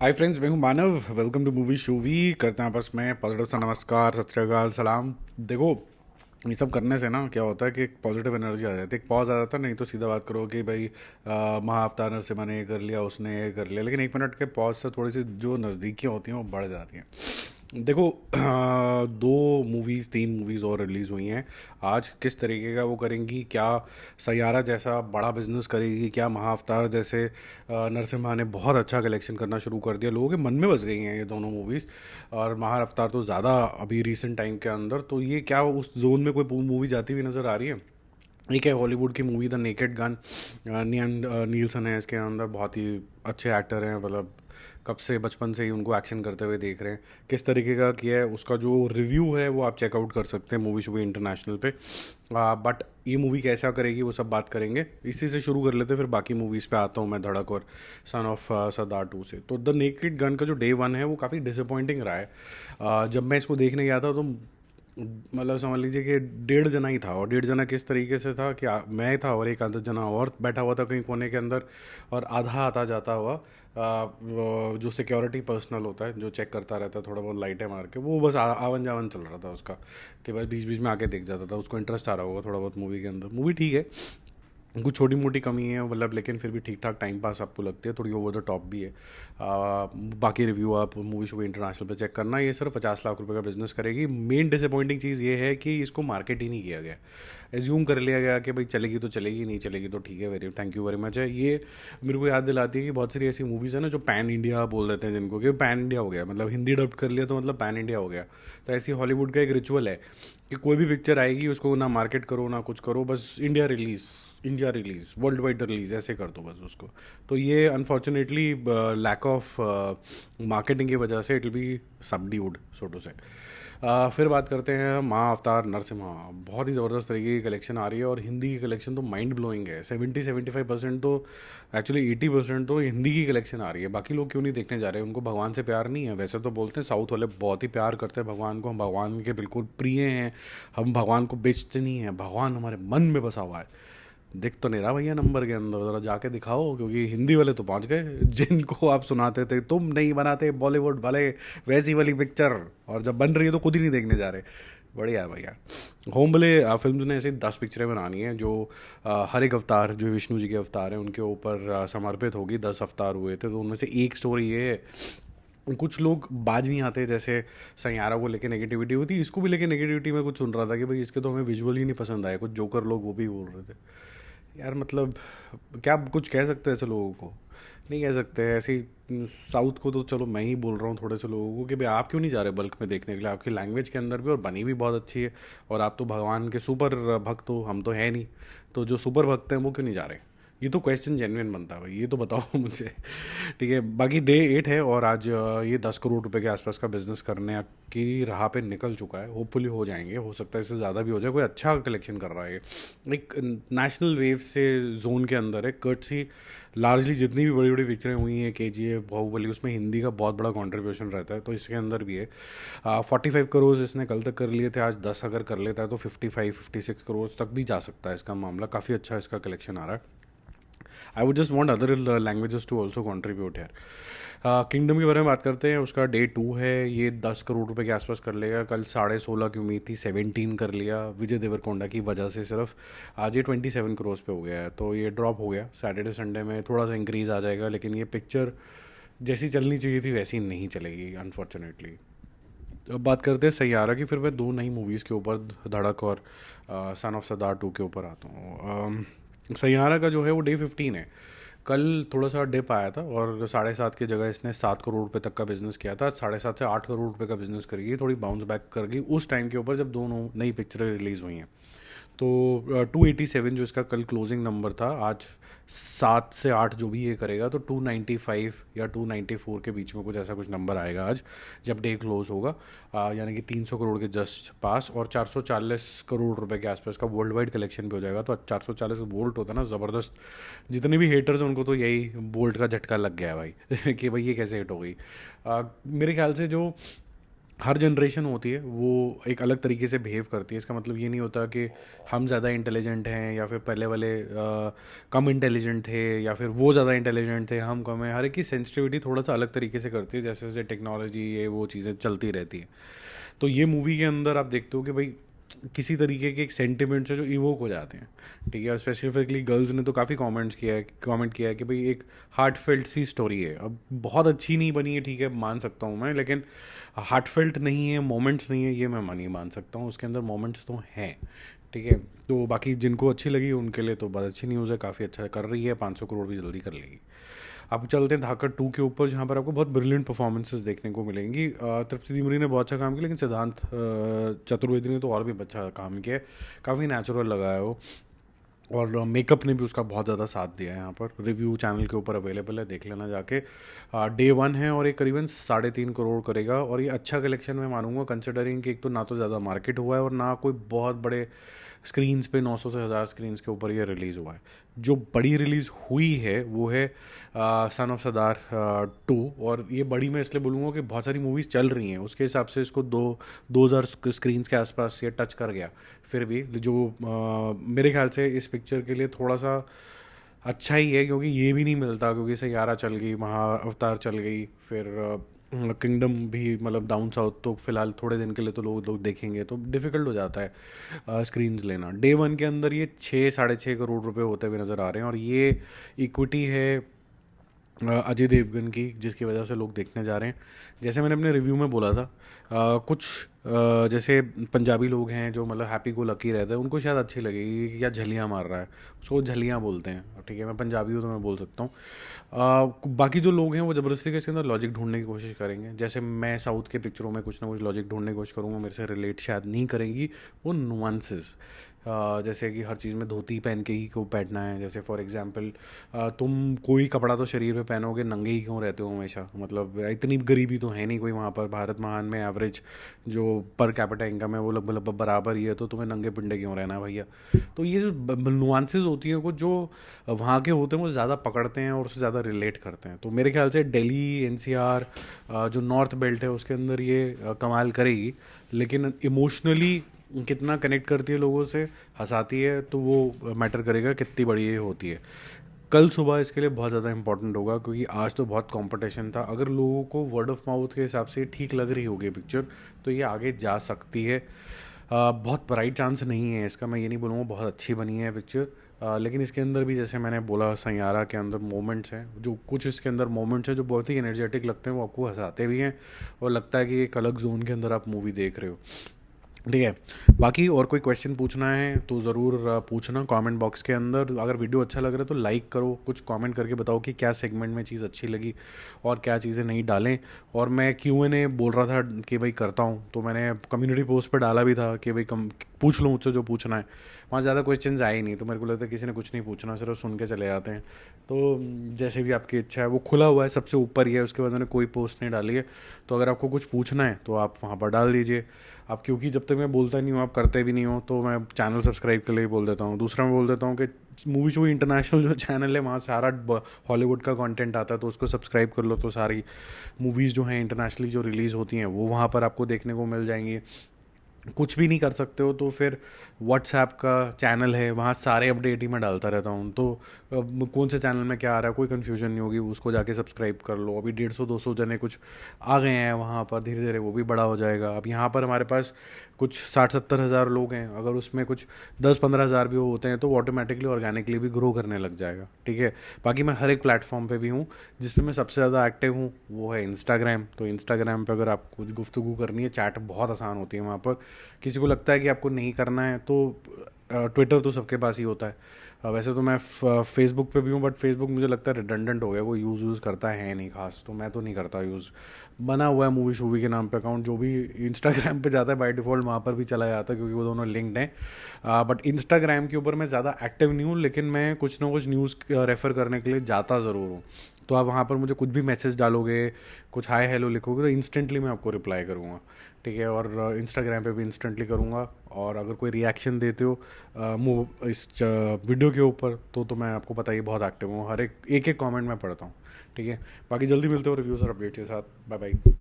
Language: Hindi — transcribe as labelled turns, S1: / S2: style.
S1: हाय फ्रेंड्स, मैं हूं मानव। वेलकम टू मूवी शूवी। करते हैं आपस में पॉजिटिव सा नमस्कार, सत श्री अकाल, सलाम। देखो, ये सब करने से ना क्या होता है कि एक पॉजिटिव एनर्जी आ जाती है, एक पॉज आ जाता है। नहीं तो सीधा बात करो कि भाई महाअवतार नरसिम्हा ने ये कर लिया, उसने ये कर लिया, लेकिन एक मिनट के पॉज से थोड़ी सी जो नज़दीकियाँ होती हैं वो बढ़ जाती हैं। देखो, दो मूवीज़, तीन मूवीज़ और रिलीज़ हुई हैं आज। किस तरीके का वो करेंगी, क्या सैयारा जैसा बड़ा बिजनेस करेगी, क्या महाअवतार जैसे नरसिम्हा ने बहुत अच्छा कलेक्शन करना शुरू कर दिया, लोगों के मन में बस गई हैं ये दोनों मूवीज़। और महाअवतार तो ज़्यादा अभी रिसेंट टाइम के अंदर, तो ये क्या उस जोन में कोई मूवी जाती हुई नज़र आ रही है। एक है हॉलीवुड की movie the naked gun. Liam Neeson है इसके अंदर, बहुत ही अच्छे एक्टर हैं। मतलब कब से, बचपन से ही उनको एक्शन करते हुए देख रहे हैं। किस तरीके का किया है, उसका जो रिव्यू है वो आप चेकआउट कर सकते हैं मूवी शूवी इंटरनेशनल पे। बट ये मूवी कैसा करेगी वो सब बात करेंगे। इसी से शुरू कर लेते हैं, फिर बाकी मूवीज़ पे आता हूँ मैं धड़क और सन ऑफ सरदार टू से। तो द नेकेड गन का जो डे वन है वो काफ़ी डिसअपॉइंटिंग रहा है। जब मैं इसको देखने गया था तो मतलब समझ लीजिए कि 1.5 जना ही था। और 1.5 जना किस तरीके से था कि मैं था और एक आधा जना और बैठा हुआ था कहीं कोने के अंदर। और आधा आता जाता हुआ वो जो सिक्योरिटी पर्सनल होता है, जो चेक करता रहता है थोड़ा बहुत लाइटें मार के, वो बस आवन जावन चल रहा था उसका। कि बस बीच बीच में आके देख जाता था, उसको इंटरेस्ट आ रहा होगा थोड़ा बहुत मूवी के अंदर। मूवी ठीक है, कुछ छोटी मोटी कमी है मतलब, लेकिन फिर भी ठीक ठाक टाइम पास आपको लगती है, थोड़ी ओवर द टॉप भी है। बाकी रिव्यू आप मूवी शो इंटरनेशनल पे चेक करना। ये सिर्फ 50 लाख रुपए का बिजनेस करेगी। मेन डिसअपॉइंटिंग चीज़ ये है कि इसको मार्केट ही नहीं किया गया। एज्यूम कर लिया गया कि भाई चलेगी तो चलेगी, नहीं चलेगी तो ठीक है, very thank you very much है। ये मेरे को याद दिलाती है कि बहुत सारी ऐसी मूवीज़ है ना जो पैन इंडिया बोल देते हैं जिनको, कि पैन इंडिया हो गया, मतलब हिंदी डब कर लिया तो मतलब पैन इंडिया हो गया। तो ऐसी हॉलीवुड का एक रिचुअल है कि कोई भी पिक्चर आएगी उसको ना मार्केट करो ना कुछ करो, बस India release, India release, world wide release ऐसे कर दो बस उसको। तो ये अनफॉर्चुनेटली लैक ऑफ मार्केटिंग की वजह से it will be subdued, so to say. फिर बात करते हैं माँ अवतार नरसिम्हा। बहुत ही ज़बरदस्त तरीके की कलेक्शन आ रही है, और हिंदी की कलेक्शन तो माइंड ब्लोइंग है। 70-75% तो, एक्चुअली 80% तो हिंदी की कलेक्शन आ रही है। बाकी लोग क्यों नहीं देखने जा रहे हैं, उनको भगवान से प्यार नहीं है। वैसे तो बोलते हैं साउथ वाले बहुत ही प्यार करते हैं भगवान को, हम भगवान के बिल्कुल प्रिय हैं, हम भगवान को बेचते नहीं हैं, भगवान हमारे मन में बसा हुआ है। दिख तो नहीं रहा भैया नंबर के अंदर, ज़रा जाके दिखाओ, क्योंकि हिंदी वाले तो पहुंच गए जिनको आप सुनाते थे तुम नहीं बनाते बॉलीवुड वाले वैसी वाली पिक्चर, और जब बन रही है तो खुद ही नहीं देखने जा रहे। बढ़िया है भैया। होम भले फिल्म ने ऐसे 10 पिक्चरें बनानी हैं जो हर एक अवतार, जो विष्णु जी के अवतार हैं उनके ऊपर समर्पित होगी। 10 अवतार हुए थे, तो उनमें से एक स्टोरी ये है। कुछ लोग बाज नहीं आते, जैसे सैयारा को लेके नेगेटिविटी होती, इसको भी लेके नेगेटिविटी में कुछ सुन रहा था कि भाई इसके तो हमें विजुअल ही नहीं पसंद आए। कुछ जोकर लोग वो भी बोल रहे थे। यार मतलब क्या कुछ कह सकते हैं ऐसे लोगों को? नहीं कह सकते ऐसे ही। साउथ को तो चलो मैं ही बोल रहा हूँ थोड़े से लोगों को कि भाई आप क्यों नहीं जा रहे बल्क में देखने के लिए, आपकी लैंग्वेज के अंदर भी और बनी भी बहुत अच्छी है, और आप तो भगवान के सुपर भक्त हो, हम तो है नहीं। तो जो सुपर भक्त हैं वो क्यों नहीं जा रहे? ये तो क्वेश्चन जेन्युइन बनता है भाई, ये तो बताओ मुझे। ठीक है, बाकी डे 8 है और आज ये 10 करोड़ रुपए के आसपास का बिजनेस करने की राह पे निकल चुका है। होपफुली हो जाएंगे, हो सकता है इससे ज़्यादा भी हो जाए। कोई अच्छा कलेक्शन कर रहा है ये, एक नेशनल वेव से जोन के अंदर है। कर्टसी लार्जली जितनी भी बड़ी बड़ी पिक्चरें हुई हैं, KGF, बाहुबली, उसमें हिंदी का बहुत बड़ा कंट्रीब्यूशन रहता है, तो इसके अंदर भी है। 45 करोड़ इसने कल तक कर लिए थे, आज 10 अगर कर लेता है तो 55-56 करोड़ तक भी जा सकता है इसका मामला। काफ़ी अच्छा इसका कलेक्शन आ रहा है। I would just want other languages to also contribute यार। किंगडम के बारे में बात करते हैं। उसका डे 2 है, ये 10 करोड़ रुपए के आसपास कर लेगा। कल 16.5 की उम्मीद थी, 17 कर लिया विजय देवरकोंडा की वजह से सिर्फ। आज ये 27 करोड़ पे हो गया है, तो ये ड्रॉप हो गया। सैटरडे संडे में थोड़ा सा इंक्रीज़ आ जाएगा, लेकिन ये पिक्चर जैसी चलनी चाहिए थी वैसी नहीं चलेगी अनफॉर्चुनेटली। अब बात करते हैं सैयारा की। फिर मैं दो नई मूवीज़ के ऊपर, धड़क और सन ऑफ सरदार टू के ऊपर आता हूँ। सैयारा का जो है वो डे 15 है। कल थोड़ा सा डिप आया था और 7.5 की जगह इसने 7 करोड़ रुपए तक का बिजनेस किया था। 7.5 से 8 करोड़ रुपए का बिजनेस करेगी, थोड़ी बाउंस बैक करेगी उस टाइम के ऊपर जब दोनों नई पिक्चरें रिलीज़ हुई हैं। तो 287 जो इसका कल क्लोजिंग नंबर था, आज 7 से 8 जो भी ये करेगा तो 295 या 294 के बीच में कुछ ऐसा कुछ नंबर आएगा आज जब डे क्लोज होगा। यानी कि 300 करोड़ के जस्ट पास, और 440 करोड़ रुपए के आसपास का वर्ल्ड वाइड कलेक्शन भी हो जाएगा। तो 440 वोल्ट होता है ना ज़बरदस्त। जितने भी हेटर्स हैं उनको तो यही वोल्ट का झटका लग गया है भाई कि भाई ये कैसे हिट हो गई। मेरे ख्याल से जो हर जनरेशन होती है वो एक अलग तरीके से बिहेव करती है। इसका मतलब ये नहीं होता कि हम ज़्यादा इंटेलिजेंट हैं या फिर पहले वाले कम इंटेलिजेंट थे या फिर वो ज़्यादा इंटेलिजेंट थे हम कम हैं। हर एक की सेंसिटिविटी थोड़ा सा अलग तरीके से करती है, जैसे जैसे टेक्नोलॉजी ये वो चीज़ें चलती रहती हैं। तो ये मूवी के अंदर आप देखते हो कि भाई किसी तरीके के एक सेंटिमेंट्स है जो इवोक हो जाते हैं, ठीक है। और स्पेसिफिकली गर्ल्स ने तो काफ़ी कमेंट किया है कि भाई एक हार्ट फेल्ट सी स्टोरी है। अब बहुत अच्छी नहीं बनी है, ठीक है, मान सकता हूँ मैं, लेकिन हार्ट फेल्ट नहीं है, मोमेंट्स नहीं है, ये मैं नहीं मान सकता हूँ। उसके अंदर मोमेंट्स तो हैं, ठीक है। तो बाकी जिनको अच्छी लगी उनके लिए तो बहुत अच्छी न्यूज़ है, काफ़ी अच्छा कर रही है, 500 करोड़ भी जल्दी कर लेगी। अब चलते हैं धाकड़ 2 के ऊपर, जहाँ पर आपको बहुत ब्रिलियंट परफॉर्मेंसेस देखने को मिलेंगी। तृप्ति डिमरी ने बहुत अच्छा काम किया, लेकिन सिद्धांत चतुर्वेदी ने तो और भी अच्छा काम किया है। काफ़ी नेचुरल लगा है वो, और मेकअप ने भी उसका बहुत ज़्यादा साथ दिया है। यहाँ पर रिव्यू चैनल के ऊपर अवेलेबल है, देख लेना जाके। डे 1 है और ये करीबन 3.5 करोड़ करेगा, और ये अच्छा कलेक्शन मैं मानूंगा, कंसिडरिंग कि एक तो ना तो ज़्यादा मार्केट हुआ है और ना कोई बहुत बड़े स्क्रीन्स पे 900 से 1000 स्क्रीन्स के ऊपर ये रिलीज़ हुआ है। जो बड़ी रिलीज़ हुई है वो है सन ऑफ सरदार 2। और ये बड़ी मैं इसलिए बोलूँगा कि बहुत सारी मूवीज़ चल रही हैं, उसके हिसाब से इसको 2000 स्क्रीन्स के आसपास ये टच कर गया। फिर भी जो मेरे ख्याल से इस पिक्चर के लिए थोड़ा सा अच्छा ही है, क्योंकि ये भी नहीं मिलता, क्योंकि सैयारा चल गई, अवतार चल गई, फिर किंगडम भी, मतलब डाउन साउथ तो फिलहाल थोड़े दिन के लिए तो लोग देखेंगे, तो डिफ़िकल्ट हो जाता है स्क्रीन्स लेना। डे 1 के अंदर ये 6-6.5 करोड़ रुपए होते हुए नज़र आ रहे हैं, और ये इक्विटी है अजय देवगन की, जिसकी वजह से लोग देखने जा रहे हैं। जैसे मैंने अपने रिव्यू में बोला था, कुछ जैसे पंजाबी लोग हैं जो मतलब हैप्पी गो लकी रहते हैं, उनको शायद अच्छी लगेगी कि क्या झलियाँ मार रहा है, उसको झलियाँ बोलते हैं, ठीक है। मैं पंजाबी हूँ तो मैं बोल सकता हूँ। बाकी जो लोग हैं वो ज़बरदस्ती के इसके अंदर लॉजिक ढूंढने की कोशिश करेंगे। जैसे मैं साउथ के पिक्चरों में कुछ ना कुछ लॉजिक ढूंढने की कोशिश करूँगा, मेरे से रिलेट शायद नहीं करेंगी वो नुआंसेस। जैसे कि हर चीज़ में धोती पहन के ही क्यों बैठना है, जैसे फॉर एग्जांपल तुम कोई कपड़ा तो शरीर पे पहनोगे, नंगे ही क्यों रहते हो हमेशा, मतलब इतनी गरीबी तो है नहीं कोई वहाँ पर। भारत महान में एवरेज जो पर कैपिटा इनकम है वो लगभग बराबर ही है, तो तुम्हें नंगे पिंडे क्यों रहना है भैया। तो ये जो नुआंसेस होती हैं, कुछ जो वहाँ के होते हैं वो ज़्यादा पकड़ते हैं और उससे ज़्यादा रिलेट करते हैं। तो मेरे ख्याल से दिल्ली एनसीआर जो नॉर्थ बेल्ट है उसके अंदर ये कमाल करेगी, लेकिन इमोशनली कितना कनेक्ट करती है लोगों से, हंसाती है, तो वो मैटर करेगा कितनी बड़ी ये होती है। कल सुबह इसके लिए बहुत ज़्यादा इंपॉर्टेंट होगा, क्योंकि आज तो बहुत कंपटीशन था। अगर लोगों को वर्ड ऑफ माउथ के हिसाब से ठीक लग रही होगी पिक्चर, तो ये आगे जा सकती है। बहुत ब्राइट चांस नहीं है इसका, मैं ये नहीं बोलूँगा बहुत अच्छी बनी है पिक्चर, लेकिन इसके अंदर भी जैसे मैंने बोला सैयारा के अंदर मोमेंट्स हैं, जो कुछ इसके अंदर मोमेंट्स हैं जो बहुत ही एनर्जेटिक लगते हैं, वो आपको हंसाते भी हैं और लगता है कि एक अलग जोन के अंदर आप मूवी देख रहे हो, ठीक है। बाकी और कोई क्वेश्चन पूछना है तो ज़रूर पूछना कमेंट बॉक्स के अंदर। अगर वीडियो अच्छा लग रहा है तो लाइक करो, कुछ कमेंट करके बताओ कि क्या सेगमेंट में चीज़ अच्छी लगी और क्या चीज़ें नहीं डालें। और मैं Q&A बोल रहा था कि भाई करता हूँ, तो मैंने कम्युनिटी पोस्ट पे डाला भी था कि भाई पूछ लो मुझसे जो पूछना है। वहाँ ज़्यादा क्वेश्चन आए ही नहीं, तो मेरे को लगता है किसी ने कुछ नहीं पूछना, सिर्फ सुन के चले जाते हैं। तो जैसे भी आपकी इच्छा है, वो खुला हुआ है, सबसे ऊपर ही है, उसके बाद मैंने कोई पोस्ट नहीं डाली है। तो अगर आपको कुछ पूछना है तो आप वहाँ पर डाल दीजिए। आप, क्योंकि जब तक मैं बोलता नहीं हूँ आप करते भी नहीं हो, तो मैं चैनल सब्सक्राइब के लिए बोल देता हूँ। दूसरा मैं बोल देता हूँ कि मूवी शो इंटरनेशनल जो चैनल है वहाँ सारा हॉलीवुड का कंटेंट आता है, तो उसको सब्सक्राइब कर लो, तो सारी मूवीज़ जो हैं इंटरनेशनली जो रिलीज़ होती हैं वो वहाँ पर आपको देखने को मिल जाएंगी। कुछ भी नहीं कर सकते हो तो फिर व्हाट्सएप का चैनल है, वहाँ सारे अपडेट ही मैं डालता रहता हूँ। तो कौन से चैनल में क्या आ रहा है कोई कन्फ्यूजन नहीं होगी, उसको जाके सब्सक्राइब कर लो। अभी 150-200 जने कुछ आ गए हैं वहाँ पर, धीरे धीरे वो भी बड़ा हो जाएगा। अब यहाँ पर हमारे पास कुछ 60-70 हज़ार लोग हैं, अगर उसमें कुछ 10-15 हज़ार भी होते हैं तो ऑटोमेटिकली ऑर्गेनिकली भी ग्रो करने लग जाएगा, ठीक है। बाकी मैं हर एक प्लेटफॉर्म पे भी हूँ, जिस पे मैं सबसे ज़्यादा एक्टिव हूँ वो है इंस्टाग्राम। तो इंस्टाग्राम पे अगर आपको कुछ गुफ्तगू करनी है, चैट बहुत आसान होती है वहाँ पर। किसी को लगता है कि आपको नहीं करना है तो ट्विटर तो सबके पास ही होता है। वैसे तो मैं फेसबुक पे भी हूँ, बट फेसबुक मुझे लगता है रिडंडेंट हो गया, वो यूज़ करता है नहीं खास, तो मैं तो नहीं करता यूज़। बना हुआ है मूवी शूवी के नाम पे अकाउंट, जो भी इंस्टाग्राम पे जाता है बाय डिफ़ॉल्ट वहाँ पर भी चला जाता है, क्योंकि वो दोनों लिंक्ड हैं। बट इंस्टाग्राम के ऊपर मैं ज़्यादा एक्टिव नहीं हूँ, लेकिन मैं कुछ ना कुछ न्यूज़ रेफ़र करने के लिए जाता ज़रूर हूँ। तो आप वहाँ पर मुझे कुछ भी मैसेज डालोगे, कुछ हाय हेलो लिखोगे, तो इंस्टेंटली मैं आपको रिप्लाई करूँगा, ठीक है। और इंस्टाग्राम पे भी इंस्टेंटली करूँगा। और अगर कोई रिएक्शन देते हो इस वीडियो के ऊपर, तो मैं आपको पता ही बहुत एक्टिव हूँ, हर एक एक कमेंट मैं पढ़ता हूँ, ठीक है। बाकी जल्दी मिलते हो रिव्यूज़ और अपडेट्स के साथ। Bye bye.